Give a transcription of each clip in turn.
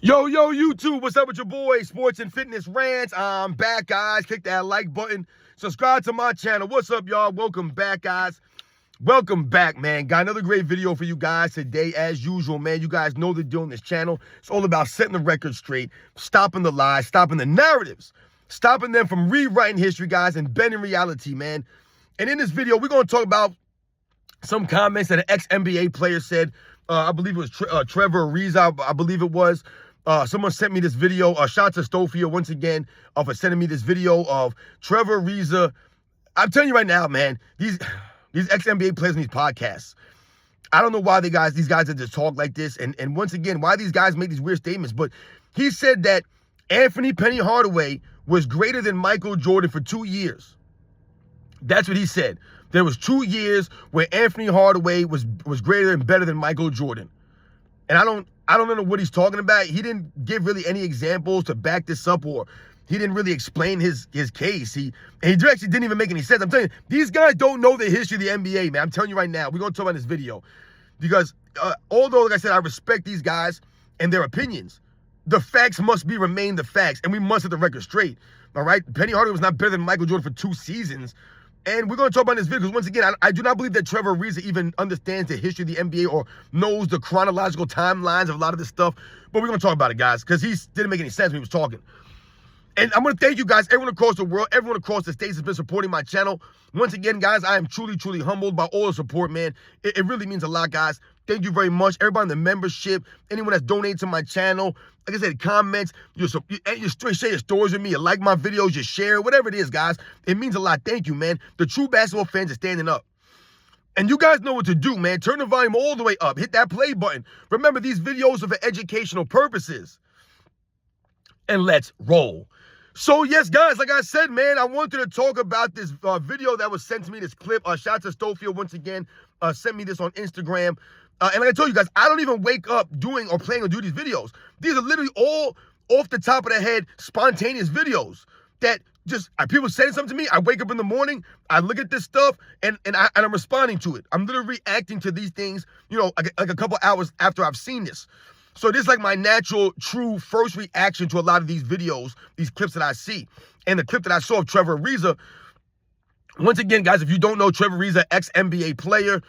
Yo, YouTube, what's up with your boy, Sports and Fitness Rants? I'm back, guys. Click that like button. Subscribe to my channel. What's up, y'all? Welcome back, guys. Welcome back, man. Got another great video for you guys today, as usual, man. You guys know the deal on this channel. It's all about setting the record straight, stopping the lies, stopping the narratives, stopping them from rewriting history, guys, and bending reality, man. And in this video, we're going to talk about some comments that an ex-NBA player said. I believe it was Trevor Ariza, I believe it was. Someone sent me this video. Shout out to Stofia once again for sending me this video of Trevor Ariza. I'm telling you right now, man, these ex-NBA players in these podcasts, I don't know why these guys that just talk like this. And once again, why these guys make these weird statements. But he said that Penny Hardaway was greater than Michael Jordan for 2 years. That's what he said. There was 2 years where Penny Hardaway was greater and better than Michael Jordan. And I don't know what he's talking about. He didn't give really any examples to back this up, or he didn't really explain his case. He actually didn't even make any sense. I'm telling you, these guys don't know the history of the NBA, man. I'm telling you right now. We're going to talk about this video. Because although, like I said, I respect these guys and their opinions, the facts must remain the facts, and we must set the record straight. All right? Penny Hardaway was not better than Michael Jordan for 2 seasons. And we're going to talk about this video because, once again, I do not believe that Trevor Ariza even understands the history of the NBA or knows the chronological timelines of a lot of this stuff. But we're going to talk about it, guys, because he didn't make any sense when he was talking. And I'm going to thank you guys, everyone across the world, everyone across the states has been supporting my channel. Once again, guys, I am truly, truly humbled by all the support, man. It really means a lot, guys. Thank you very much. Everybody in the membership, anyone that's donated to my channel, like I said, comments, you share your stories with me, you like my videos, you share, whatever it is, guys. It means a lot. Thank you, man. The true basketball fans are standing up. And you guys know what to do, man. Turn the volume all the way up. Hit that play button. Remember, these videos are for educational purposes. And let's roll. So, yes, guys, like I said, man, I wanted to talk about this video that was sent to me, this clip. Shout out to Stofia once again, sent me this on Instagram. And like I told you guys, I don't even wake up doing or planning to do these videos. These are literally all off the top of the head, spontaneous videos that just, people saying something to me. I wake up in the morning, I look at this stuff, and I'm responding to it. I'm literally reacting to these things, you know, like a couple hours after I've seen this. So this is like my natural, true first reaction to a lot of these videos, these clips that I see. And the clip that I saw of Trevor Ariza, once again, guys, if you don't know, Trevor Ariza, ex-NBA player,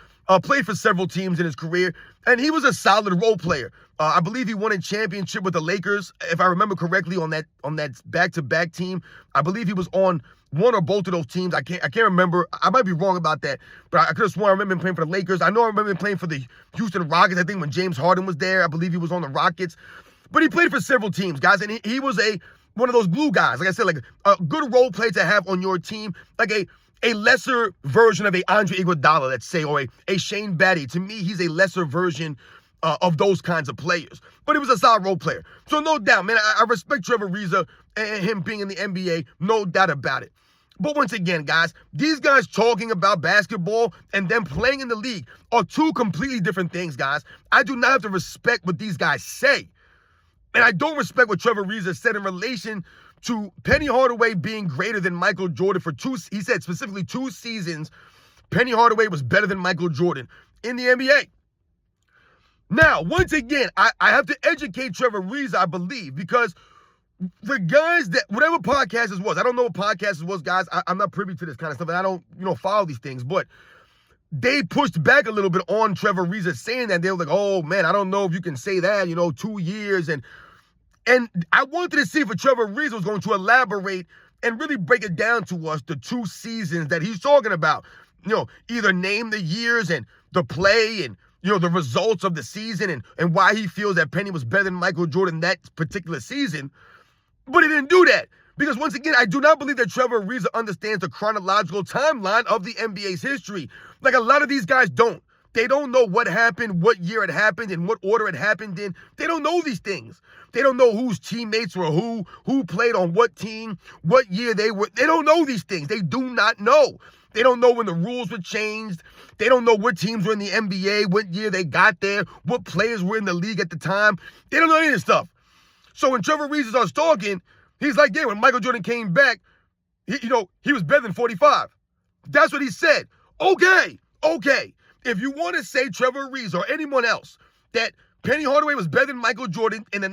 played for several teams in his career, and he was a solid role player. I believe he won a championship with the Lakers, if I remember correctly, on that back-to-back team. I believe he was on one or both of those teams. I can't remember. I might be wrong about that, but I could have sworn I remember him playing for the Lakers. I know I remember him playing for the Houston Rockets. I think when James Harden was there, I believe he was on the Rockets. But he played for several teams, guys, and he was one of those glue guys. Like I said, like a good role player to have on your team, like a lesser version of a Andre Iguodala, let's say, or a Shane Battier. To me, he's a lesser version of those kinds of players. But he was a solid role player. So no doubt, man, I respect Trevor Ariza and him being in the NBA, no doubt about it. But once again, guys, these guys talking about basketball and them playing in the league are two completely different things, guys. I do not have to respect what these guys say. And I don't respect what Trevor Ariza said in relation to Penny Hardaway being greater than Michael Jordan for he said specifically 2 seasons, Penny Hardaway was better than Michael Jordan in the NBA. Now, once again, I have to educate Trevor Ariza, I believe, because the guys that, whatever podcast this was, I don't know what podcast this was, guys. I'm not privy to this kind of stuff, and I don't, follow these things, but they pushed back a little bit on Trevor Ariza, saying that. They were like, oh, man, I don't know if you can say that, 2 years. And I wanted to see if Trevor Ariza was going to elaborate and really break it down to us, the 2 seasons that he's talking about. Either name the years and the play and, the results of the season and why he feels that Penny was better than Michael Jordan that particular season. But he didn't do that. Because once again, I do not believe that Trevor Ariza understands the chronological timeline of the NBA's history. Like a lot of these guys don't. They don't know what happened, what year it happened, in what order it happened in. They don't know these things. They don't know whose teammates were who played on what team, what year they were. They don't know these things. They do not know. They don't know when the rules were changed. They don't know what teams were in the NBA, what year they got there, what players were in the league at the time. They don't know any of this stuff. So when Trevor Ariza starts talking, he's like, yeah, when Michael Jordan came back, he was better than 45. That's what he said. Okay. If you want to say Trevor Ariza or anyone else that Penny Hardaway was better than Michael Jordan in the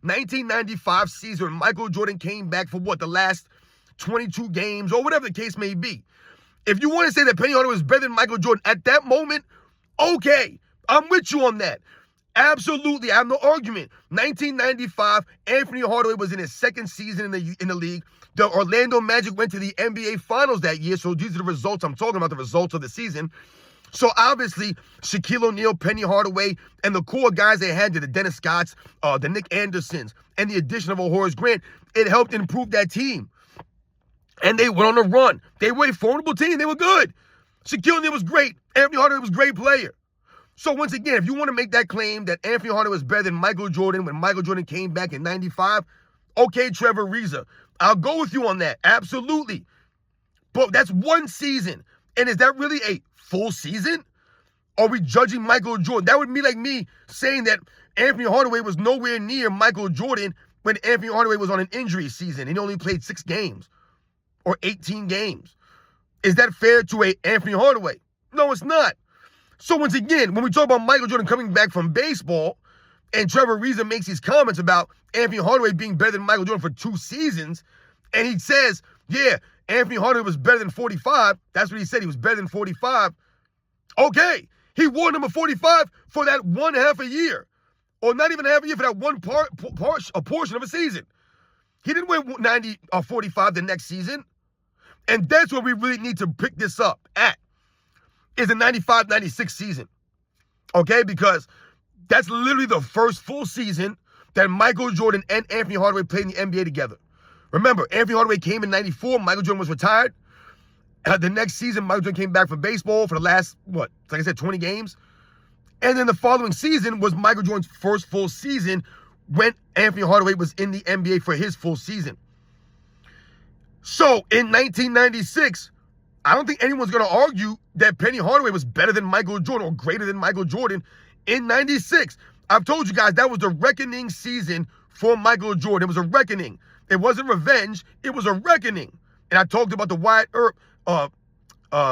1994-1995 season when Michael Jordan came back for the last 22 games or whatever the case may be. If you want to say that Penny Hardaway was better than Michael Jordan at that moment, okay, I'm with you on that. Absolutely, I have no argument. 1995, Anthony Hardaway was in his second season in the league. The Orlando Magic went to the NBA Finals that year, so these are the results. I'm talking about the results of the season. So obviously, Shaquille O'Neal, Penny Hardaway, and the core guys they had, the Dennis Scotts, the Nick Andersons, and the addition of a Horace Grant, it helped improve that team. And they went on a run. They were a formidable team. They were good. Shaquille O'Neal was great. Anthony Hardaway was a great player. So once again, if you want to make that claim that Anthony Hardaway was better than Michael Jordan when Michael Jordan came back in 95, okay, Trevor Reza, I'll go with you on that. Absolutely. But that's one season. And is that really a full season? Are we judging Michael Jordan? That would be like me saying that Anthony Hardaway was nowhere near Michael Jordan when Anthony Hardaway was on an injury season. He only played 6 games or 18 games. Is that fair to a Anthony Hardaway? No, it's not. So once again, when we talk about Michael Jordan coming back from baseball, and Trevor Reza makes these comments about Anthony Hardaway being better than Michael Jordan for 2 seasons, and he says, yeah, Anthony Hardaway was better than 45. That's what he said. He was better than 45. Okay, he wore number 45 for that one half a year, or not even half a year, for that one portion of a season. He didn't wear 90 or 45 the next season. And that's where we really need to pick this up at, is the 95-96 season. Okay, because that's literally the first full season that Michael Jordan and Anthony Hardaway played in the NBA together. Remember, Anthony Hardaway came in 94. Michael Jordan was retired. The next season, Michael Jordan came back for baseball for the last, like I said, 20 games. And then the following season was Michael Jordan's first full season when Anthony Hardaway was in the NBA for his full season. So in 1996, I don't think anyone's going to argue that Penny Hardaway was better than Michael Jordan or greater than Michael Jordan in 96. I've told you guys that was the reckoning season for Michael Jordan. It was a reckoning. It wasn't revenge. It was a reckoning. And I talked about the Wyatt Earp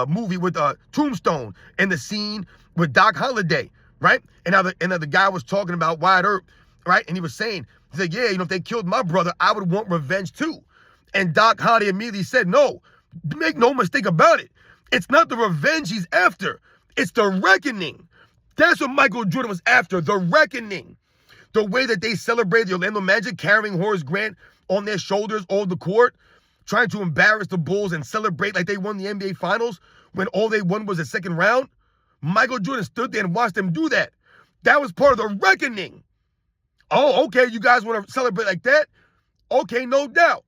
movie with Tombstone and the scene with Doc Holliday, right? And now the guy was talking about Wyatt Earp, right? And he was saying, he said, yeah, if they killed my brother, I would want revenge too. And Doc Holliday immediately said, no, make no mistake about it. It's not the revenge he's after. It's the reckoning. That's what Michael Jordan was after, the reckoning. The way that they celebrated the Orlando Magic, carrying Horace Grant on their shoulders all the court, trying to embarrass the Bulls and celebrate like they won the NBA Finals when all they won was the second round. Michael Jordan stood there and watched them do that. That was part of the reckoning. Oh, okay, you guys want to celebrate like that? Okay, no doubt.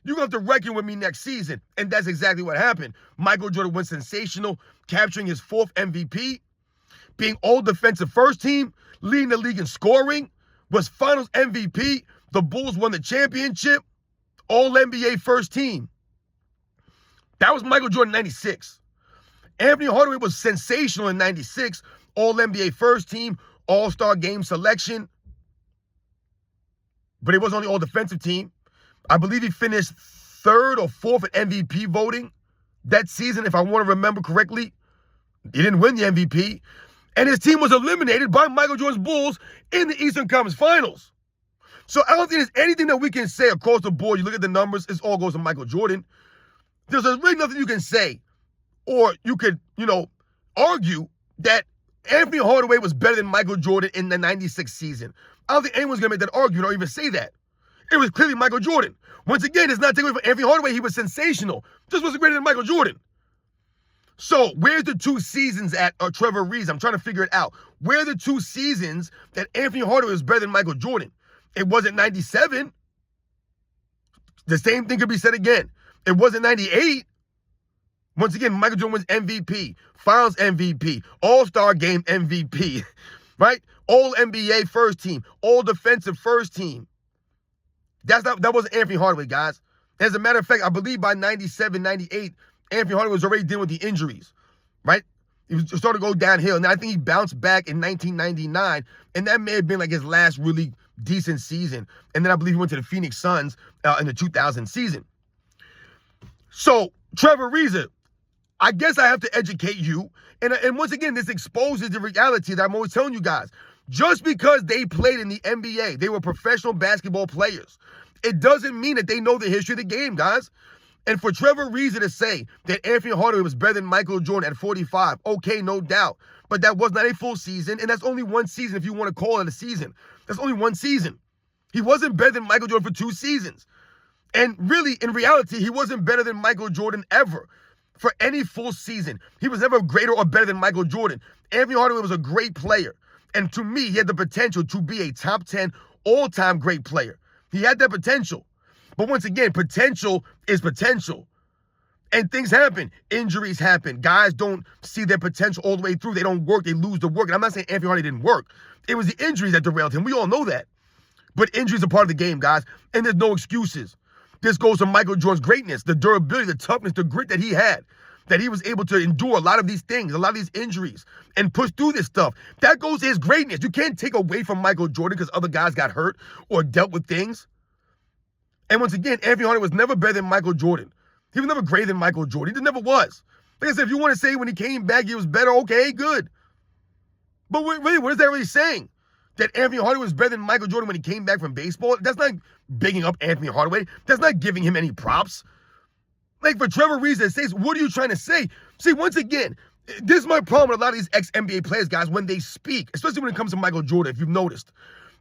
You're going to have to reckon with me next season. And that's exactly what happened. Michael Jordan went sensational, capturing his 4th MVP, being all-defensive first team, leading the league in scoring, was finals MVP. The Bulls won the championship, all-NBA first team. That was Michael Jordan 96. Anthony Hardaway was sensational in 96, all-NBA first team, all-star game selection. But it wasn't on the all-defensive team. I believe he finished 3rd or 4th at MVP voting that season, if I want to remember correctly. He didn't win the MVP. And his team was eliminated by Michael Jordan's Bulls in the Eastern Conference Finals. So I don't think there's anything that we can say across the board. You look at the numbers, it all goes to Michael Jordan. There's really nothing you can say, or you could, argue that Anthony Hardaway was better than Michael Jordan in the 96 season. I don't think anyone's going to make that argument or even say that. It was clearly Michael Jordan. Once again, it's not taking away from Anthony Hardaway. He was sensational. Just wasn't greater than Michael Jordan. So where's the 2 seasons at Trevor Reza? I'm trying to figure it out. Where are the 2 seasons that Anthony Hardaway was better than Michael Jordan? It wasn't 97. The same thing could be said again. It wasn't 98. Once again, Michael Jordan was MVP, Finals MVP, All-Star Game MVP, right? All-NBA first team, All-Defensive first team. That wasn't Anthony Hardaway, guys. As a matter of fact, I believe by 97, 98, Anthony Hardaway was already dealing with the injuries, right? He was starting to go downhill. Now, I think he bounced back in 1999, and that may have been like his last really decent season. And then I believe he went to the Phoenix Suns in the 2000 season. So, Trevor Reza, I guess I have to educate you. And once again, this exposes the reality that I'm always telling you guys. Just because they played in the NBA, they were professional basketball players, it doesn't mean that they know the history of the game, guys. And for Trevor Ariza to say that Anthony Hardaway was better than Michael Jordan at 45, okay, no doubt. But that was not a full season, and that's only one season if you want to call it a season. That's only one season. He wasn't better than Michael Jordan for 2 seasons. And really, in reality, he wasn't better than Michael Jordan ever for any full season. He was never greater or better than Michael Jordan. Anthony Hardaway was a great player. And to me, he had the potential to be a top 10 all-time great player. He had that potential. But once again, potential is potential. And things happen. Injuries happen. Guys don't see their potential all the way through. They don't work. They lose the work. And I'm not saying Anthony Hardaway didn't work. It was the injuries that derailed him. We all know that. But injuries are part of the game, guys. And there's no excuses. This goes to Michael Jordan's greatness, the durability, the toughness, the grit that he had. That he was able to endure a lot of these things, a lot of these injuries, and push through this stuff. That goes to his greatness. You can't take away from Michael Jordan because other guys got hurt or dealt with things. And once again, Anthony Hardaway was never better than Michael Jordan. He was never greater than Michael Jordan. He just never was. Like I said, if you want to say when he came back he was better, okay, good. But really, what is that really saying? That Anthony Hardaway was better than Michael Jordan when he came back from baseball? That's not bigging up Anthony Hardaway. That's not giving him any props. Like for Trevor Ariza to say, what are you trying to say? See, once again, this is my problem with a lot of these ex-NBA players, guys, when they speak, especially when it comes to Michael Jordan, if you've noticed.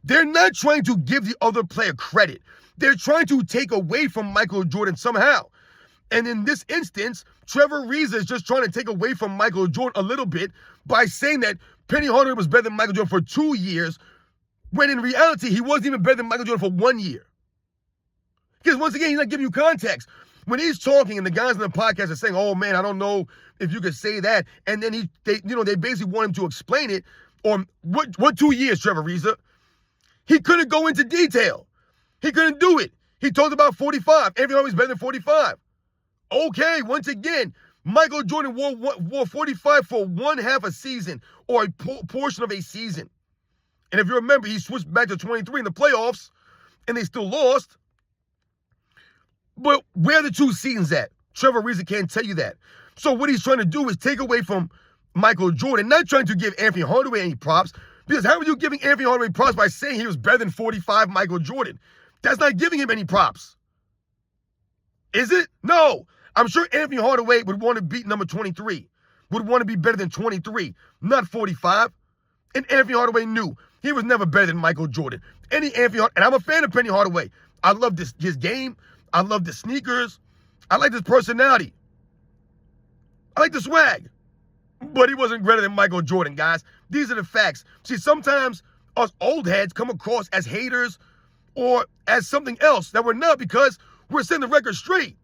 They're not trying to give the other player credit. They're trying to take away from Michael Jordan somehow. And in this instance, Trevor Ariza is just trying to take away from Michael Jordan a little bit by saying that Penny Hardaway was better than Michael Jordan for 2 years, when in reality, he wasn't even better than Michael Jordan for 1 year. Because once again, he's not giving you context. When he's talking and the guys in the podcast are saying, oh man, I don't know if you could say that. And then they basically want him to explain it. Or what 2 years, Trevor Ariza? He couldn't go into detail. He couldn't do it. He talked about 45. Anthony Hardaway's better than 45. Okay, once again, Michael Jordan wore 45 for 1/2 a season or a portion of a season. And if you remember, he switched back to 23 in the playoffs and they still lost. But where are the 2 seasons at? Trevor Ariza can't tell you that. So what he's trying to do is take away from Michael Jordan, not trying to give Anthony Hardaway any props, because how are you giving Anthony Hardaway props by saying he was better than 45 Michael Jordan? That's not giving him any props. Is it? No. I'm sure Anthony Hardaway would want to beat number 23, would want to be better than 23, not 45. And Anthony Hardaway knew he was never better than Michael Jordan. And I'm a fan of Penny Hardaway. I love his game. I love the sneakers. I like his personality. I like the swag. But he wasn't greater than Michael Jordan, guys. These are the facts. See, sometimes us old heads come across as haters or as something else that we're not, because we're setting the record straight.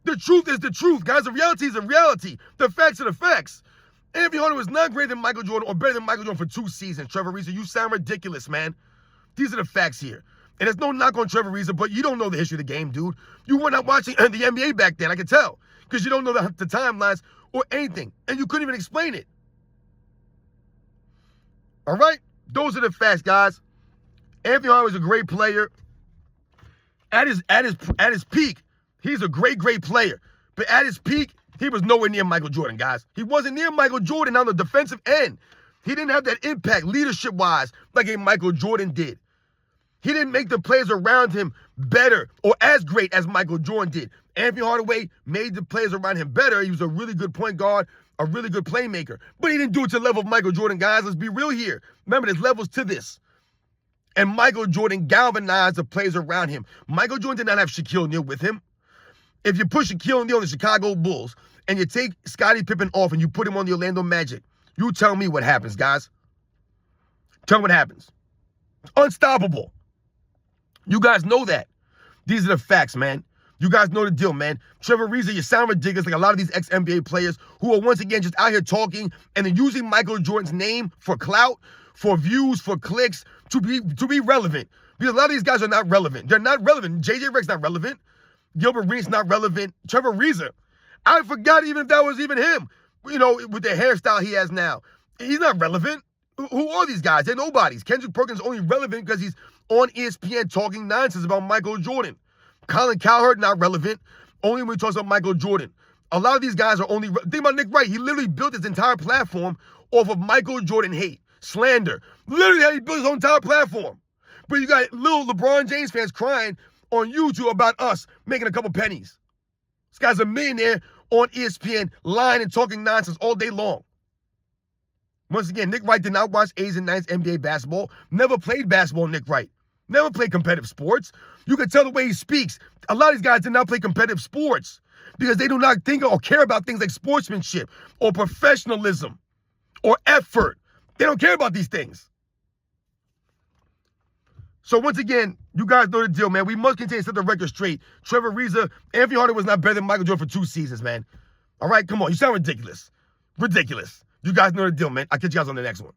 The truth is the truth, guys. The reality is the reality. The facts are the facts. Anthony Hardaway was not greater than Michael Jordan or better than Michael Jordan for 2 seasons. Trevor Ariza, you sound ridiculous, man. These are the facts here. And there's no knock on Trevor Ariza, but you don't know the history of the game, dude. You were not watching the NBA back then, I can tell, because you don't know the timelines or anything, and you couldn't even explain it. All right? Those are the facts, guys. Anthony Hardaway was a great player. At his peak, he's a great player. But at his peak, he was nowhere near Michael Jordan, guys. He wasn't near Michael Jordan on the defensive end. He didn't have that impact leadership-wise like a Michael Jordan did. He didn't make the players around him better or as great as Michael Jordan did. Anthony Hardaway made the players around him better. He was a really good point guard, a really good playmaker. But he didn't do it to the level of Michael Jordan, guys. Let's be real here. Remember, there's levels to this. And Michael Jordan galvanized the players around him. Michael Jordan did not have Shaquille O'Neal with him. If you put Shaquille O'Neal on the Chicago Bulls and you take Scottie Pippen off and you put him on the Orlando Magic, you tell me what happens, guys. Tell me what happens. Unstoppable. You guys know that. These are the facts, man. You guys know the deal, man. Trevor Ariza, you sound ridiculous like a lot of these ex-NBA players who are once again just out here talking and then using Michael Jordan's name for clout, for views, for clicks, to be relevant. Because a lot of these guys are not relevant. They're not relevant. JJ Redick's not relevant. Gilbert Arenas not relevant. Trevor Ariza, I forgot even if that was even him. You know, with the hairstyle he has now. He's not relevant. Who are these guys? They're nobodies. Kendrick Perkins is only relevant because he's on ESPN talking nonsense about Michael Jordan. Colin Cowherd, not relevant. Only when he talks about Michael Jordan. A lot of these guys are only... Think about Nick Wright. He literally built his entire platform off of Michael Jordan hate, slander. Literally how he built his whole entire platform. But you got little LeBron James fans crying on YouTube about us making a couple pennies. This guy's a millionaire on ESPN, lying and talking nonsense all day long. Once again, Nick Wright did not watch 8s and 9s NBA basketball. Never played basketball, Nick Wright. Never played competitive sports. You can tell the way he speaks. A lot of these guys did not play competitive sports because they do not think or care about things like sportsmanship or professionalism or effort. They don't care about these things. So once again, you guys know the deal, man. We must continue to set the record straight. Trevor Ariza, Anthony Hardaway was not better than Michael Jordan for 2 seasons, man. All right, come on. You sound ridiculous. Ridiculous. You guys know the deal, man. I'll catch you guys on the next one.